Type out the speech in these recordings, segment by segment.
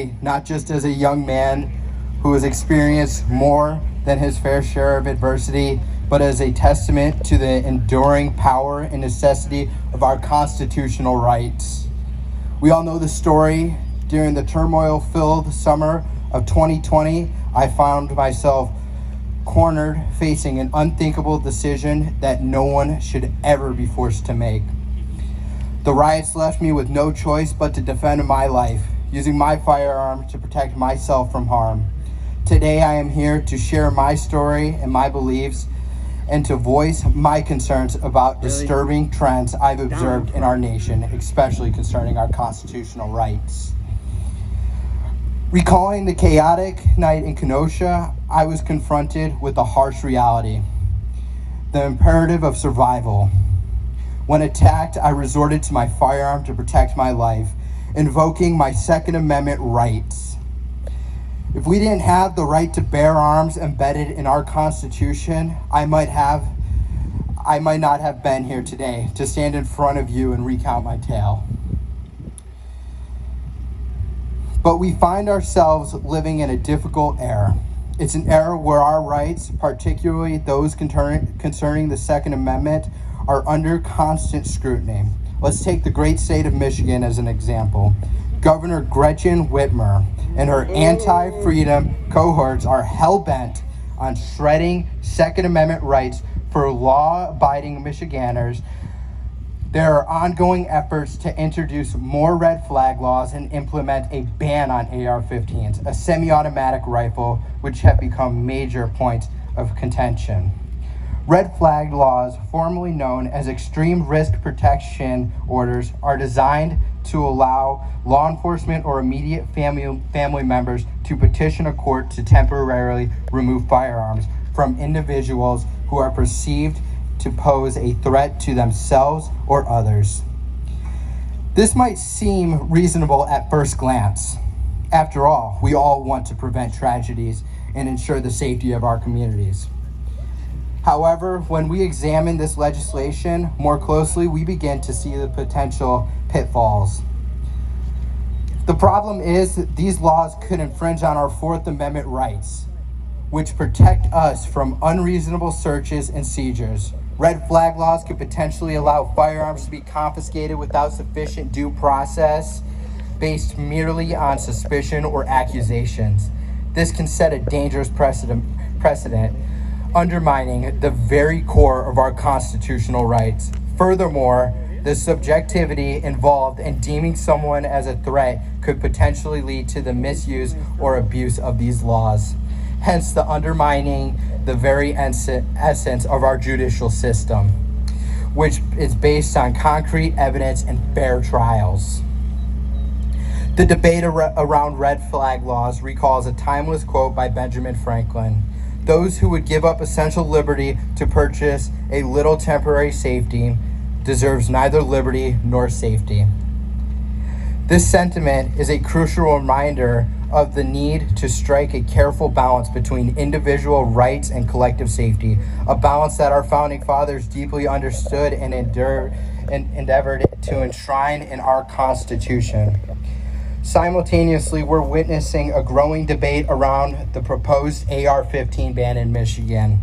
today, not just as a young man who has experienced more than his fair share of adversity, but as a testament to the enduring power and necessity of our constitutional rights. We all know the story. During the turmoil-filled summer of 2020, I found myself cornered, facing an unthinkable decision that no one should ever be forced to make. The riots left me with no choice but to defend my life, using my firearm to protect myself from harm. Today, I am here to share my story and my beliefs and to voice my concerns about disturbing trends I've observed in our nation, especially concerning our constitutional rights. Recalling the chaotic night in Kenosha, I was confronted with a harsh reality, the imperative of survival. When attacked, I resorted to my firearm to protect my life, invoking my Second Amendment rights. If we didn't have the right to bear arms embedded in our Constitution, I might not have been here today to stand in front of you and recount my tale. But we find ourselves living in a difficult era. It's an era where our rights, particularly those concerning the Second Amendment, are under constant scrutiny. Let's take the great state of Michigan as an example. Governor Gretchen Whitmer and her anti-freedom cohorts are hell-bent on shredding Second Amendment rights for law-abiding Michiganders. There are ongoing efforts to introduce more red flag laws and implement a ban on AR-15s, a semi-automatic rifle, which have become major points of contention. Red flag laws, formerly known as extreme risk protection orders, are designed to allow law enforcement or immediate family members to petition a court to temporarily remove firearms from individuals who are perceived to pose a threat to themselves or others. This might seem reasonable at first glance. After all, we all want to prevent tragedies and ensure the safety of our communities. However, when we examine this legislation more closely, we begin to see the potential pitfalls. The problem is that these laws could infringe on our Fourth Amendment rights, which protect us from unreasonable searches and seizures. Red flag laws could potentially allow firearms to be confiscated without sufficient due process based merely on suspicion or accusations. This can set a dangerous precedent, undermining the very core of our constitutional rights. Furthermore, the subjectivity involved in deeming someone as a threat could potentially lead to the misuse or abuse of these laws, hence the undermining the very essence of our judicial system, which is based on concrete evidence and fair trials. The debate around red flag laws recalls a timeless quote by Benjamin Franklin: "Those who would give up essential liberty to purchase a little temporary safety deserves neither liberty nor safety." This sentiment is a crucial reminder of the need to strike a careful balance between individual rights and collective safety, a balance that our founding fathers deeply understood and endeavored to enshrine in our Constitution. Simultaneously, we're witnessing a growing debate around the proposed AR-15 ban in Michigan.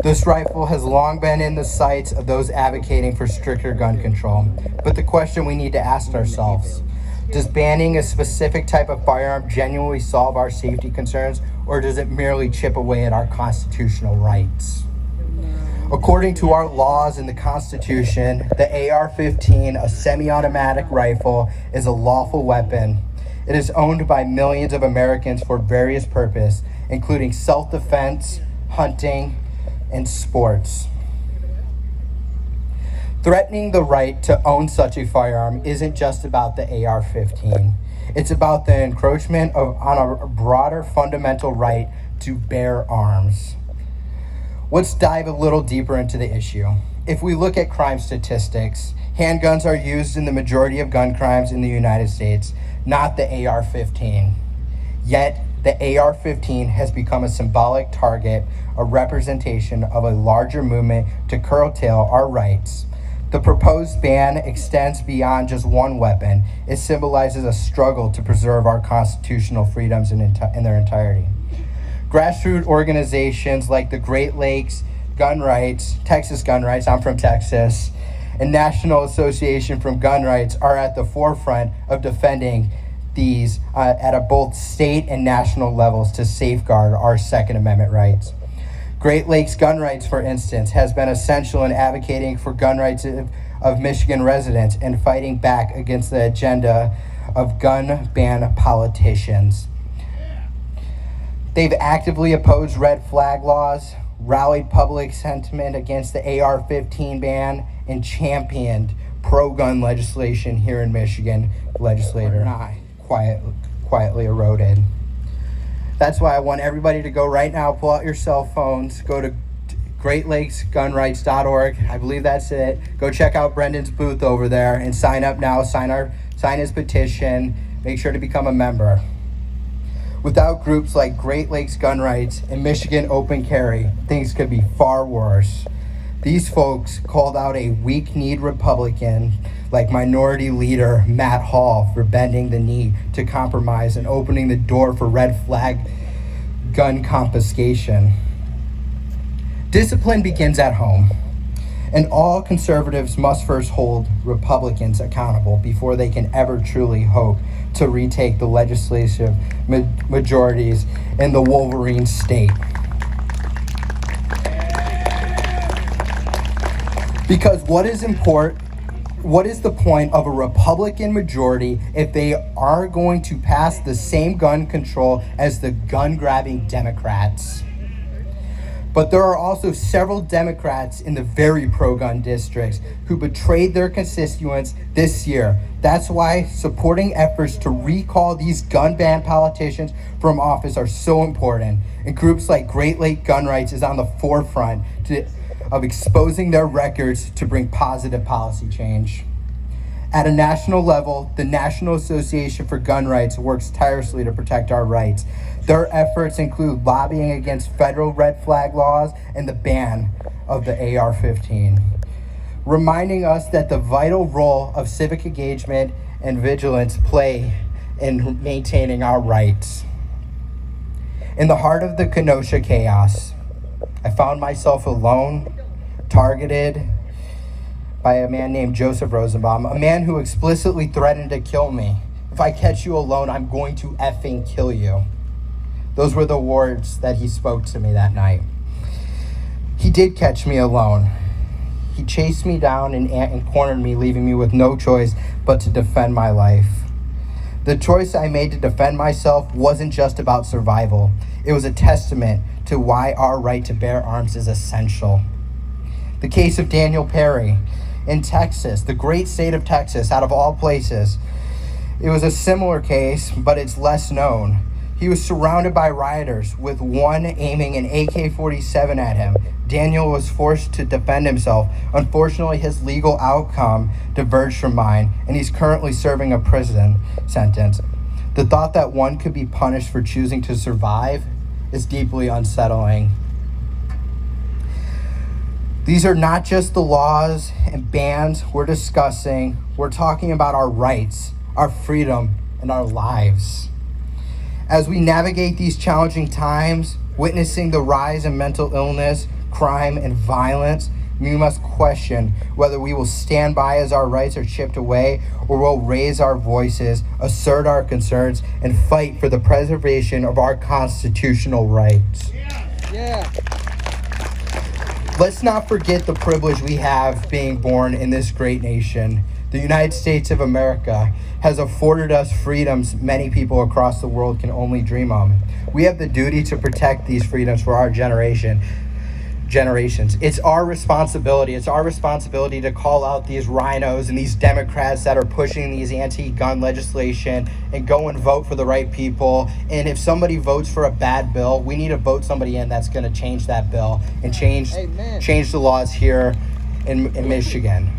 This rifle has long been in the sights of those advocating for stricter gun control. But the question we need to ask ourselves: does banning a specific type of firearm genuinely solve our safety concerns, or does it merely chip away at our constitutional rights? According to our laws in the Constitution, the AR-15, a semi-automatic rifle, is a lawful weapon. It is owned by millions of Americans for various purposes, including self-defense, hunting, and sports. Threatening the right to own such a firearm isn't just about the AR-15. It's about the encroachment on a broader fundamental right to bear arms. Let's dive a little deeper into the issue. If we look at crime statistics, handguns are used in the majority of gun crimes in the United States, not the AR-15. Yet, the AR-15 has become a symbolic target, a representation of a larger movement to curtail our rights. The proposed ban extends beyond just one weapon. It symbolizes a struggle to preserve our constitutional freedoms in their entirety. Grassroots organizations like the Great Lakes Gun Rights, Texas Gun Rights, I'm from Texas, and National Association for Gun Rights are at the forefront of defending these at both state and national levels to safeguard our Second Amendment rights. Great Lakes Gun Rights, for instance, has been essential in advocating for gun rights of Michigan residents and fighting back against the agenda of gun ban politicians. They've actively opposed red flag laws, rallied public sentiment against the AR-15 ban, and championed pro-gun legislation here in Michigan. Legislator quietly eroded. That's why I want everybody to go right now, pull out your cell phones, go to greatlakesgunrights.org. I believe that's it. Go check out Brendan's booth over there and sign up now. Sign his petition. Make sure to become a member. Without groups like Great Lakes Gun Rights and Michigan Open Carry, things could be far worse. These folks called out a weak-kneed Republican like Minority Leader Matt Hall for bending the knee to compromise and opening the door for red flag gun confiscation. Discipline begins at home, and all conservatives must first hold Republicans accountable before they can ever truly hope to retake the legislative majorities in the Wolverine state. Because what is the point of a Republican majority if they are going to pass the same gun control as the gun-grabbing Democrats? But there are also several Democrats in the very pro-gun districts who betrayed their constituents this year. That's why supporting efforts to recall these gun ban politicians from office are so important. And groups like Great Lake Gun Rights is on the forefront of exposing their records to bring positive policy change. At a national level, the National Association for Gun Rights works tirelessly to protect our rights. Their efforts include lobbying against federal red flag laws and the ban of the AR-15, reminding us that the vital role of civic engagement and vigilance play in maintaining our rights. In the heart of the Kenosha chaos, I found myself alone, targeted by a man named Joseph Rosenbaum, a man who explicitly threatened to kill me. If I catch you alone, I'm going to effing kill you. Those were the words that he spoke to me that night. He did catch me alone. He chased me down and cornered me, leaving me with no choice but to defend my life. The choice I made to defend myself wasn't just about survival. It was a testament to why our right to bear arms is essential. The case of Daniel Perry in Texas, the great state of Texas, out of all places. It was a similar case, but it's less known. He was surrounded by rioters, with one aiming an AK-47 at him. Daniel was forced to defend himself. Unfortunately, his legal outcome diverged from mine, and he's currently serving a prison sentence. The thought that one could be punished for choosing to survive is deeply unsettling. These are not just the laws and bans we're discussing. We're talking about our rights, our freedom, and our lives. As we navigate these challenging times, witnessing the rise in mental illness, crime, and violence, we must question whether we will stand by as our rights are chipped away, or will raise our voices, assert our concerns, and fight for the preservation of our constitutional rights. Yeah. Let's not forget the privilege we have being born in this great nation. The United States of America has afforded us freedoms many people across the world can only dream of. We have the duty to protect these freedoms for our generations. It's our responsibility. It's our responsibility to call out these rhinos and these Democrats that are pushing these anti-gun legislation and go and vote for the right people. And if somebody votes for a bad bill, we need to vote somebody in that's going to change that bill and change the laws here in Michigan.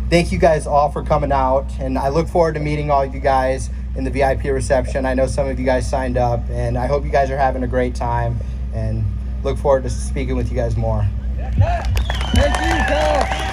Thank you guys all for coming out, and I look forward to meeting all of you guys in the VIP reception. I know some of you guys signed up, and I hope you guys are having a great time, and look forward to speaking with you guys more. Thank you, Kyle.